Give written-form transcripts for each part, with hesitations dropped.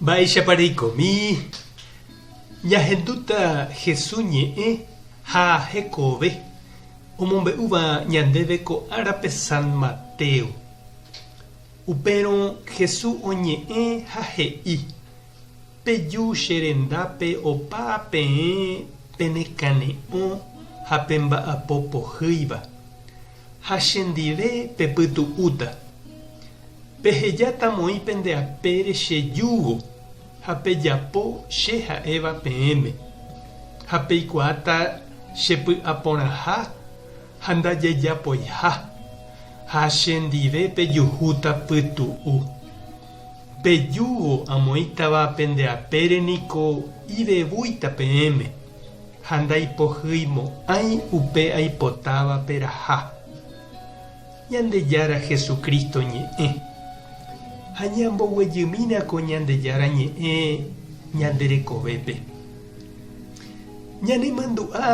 Mba'eichapareikomi ñahendúta Jesús ñe'ẽ ha hekove omombe'úva ñandéve ko árape San Mateo. Upérõ Jesús oñe'ẽ ha he'i peju che rendápe opa peẽ penekane'õ ha pe mba'apo pohýiva ha chendive pepytu'úta pehejátamoi pendeapére che júgo ha pejapo che ha'éva peẽme ha peikuaáta chepy'aporãha ha ndajejapoiha ha chendive pejuhúta pytu'u pejúvo amoítava pendeapére niko ivevúita peẽme ha ndaipohýimo'ãi upe aipotáva peraha Ñandejára Jesucristo ñe'ẽ ha ñamboguejymínako Ñandejára ñe'ẽ ñanderekovépe ñanemandu'a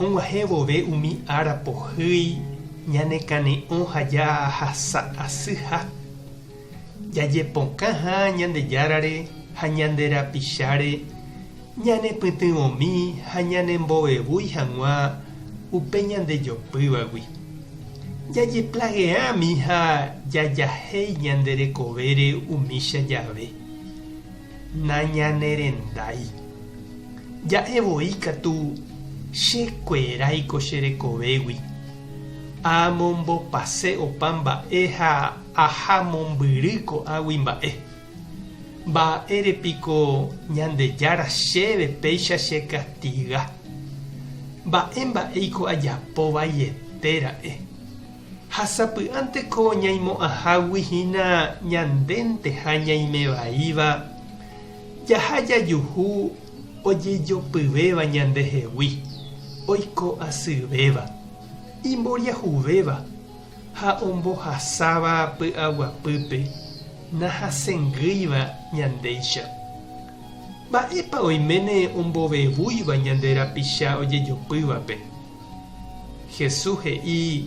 og̃uahẽ vove umi ára pohýi ñanekane'õ ha jahasa asyha jajepokãha Ñandejárare ha ñanderapicháre ñanepytyvõmi ha ñanembovevúi hag̃ua upe ñandejopývagui jajeplage'ãmi ha jajahéi ñanderekovére umícha jave nañanerendái ja'evoi katu chekueráiko cherekovégui amombopase opa mba'e ha ahamombyry ko'águi mba'érepiko Ñandejára chéve péicha chekastiga mba'éiko ajapovaietéra'e ha sapy'ánteko ñaimo'ãháguihína ñandénte ha ñaimevaíva jaha jajuhu ojejopyvéva ñandehegui oiko asyvéva imboriahuvéva ha ombohasáva py'aguapýpe nahasẽngýiva ñandéicha mba'épa oiméne ombovevúiva ñanderapicha ojejopývape Jesús he'i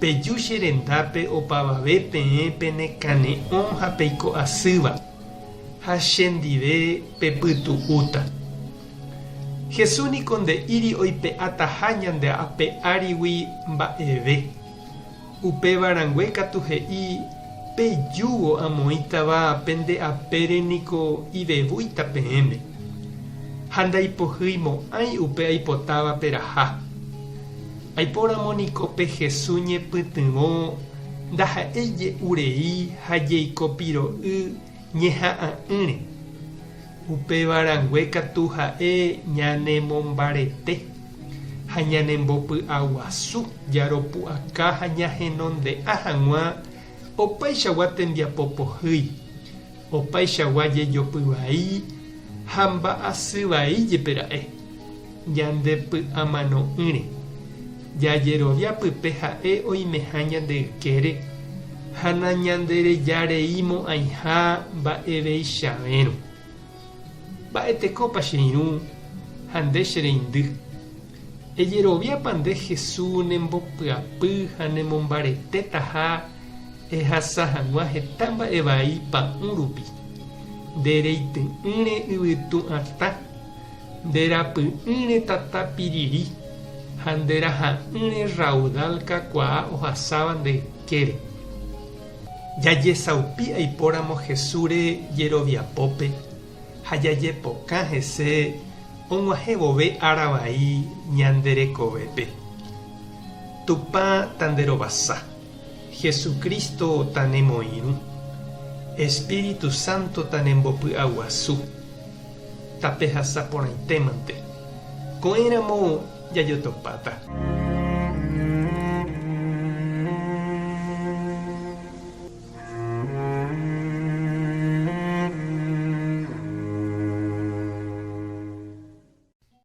peju che rendápe opavave peẽ penekane'õ ha peiko asýva ha chendive pepytu'úta Jesús niko nde'íri oipe'ataha ñande'ape árigui mba'eve upevarangue katu he'i pejúvo amoítava pende'apére niko ivevúita peẽme ha ndaipohýimo'ãi upe aipotáva peraha aipóramo niko pe Jesús ñepytyvõ ndaha'éje urei ha jeikopiro'y ñeha'ã'ỹre upevarangue katu ha'e ñanemombarete ha ñanembopy'aguasu jaropu'aka ha ñahenonde'a hag̃ua opaichagua tembiapo pohýi opaichagua jejopyvai ha mba'asyvai jepera'e ñandepy'amano'ỹre jajeroviapype ha'e oimeha ñandeykére ha nañanderejareimo'ãiha mba'eveichavérõ mba'etekópa che irũ ha nde che reindy ejeroviápa nde Jesús nembopyapy ha nemombaretétaha ehasa hag̃ua heta mba'evai pa'ũ rupi ndereity'ỹre yvytu'atã nderapy'ỹre tatapiriri ha nderaha'ỹre raudal kakuaa ohasáva ndekére jajesaupi aipóramo Jesúre jeroviapópe ha jajepokã hese og̃uahẽ vove ára vai ñanderekovépe Tupã tanderovasa Jesucristo tanemoirũ Espíritu Santo tanembopy'aguasu tapehasaporãitémante ko'ẽramo jajotopáta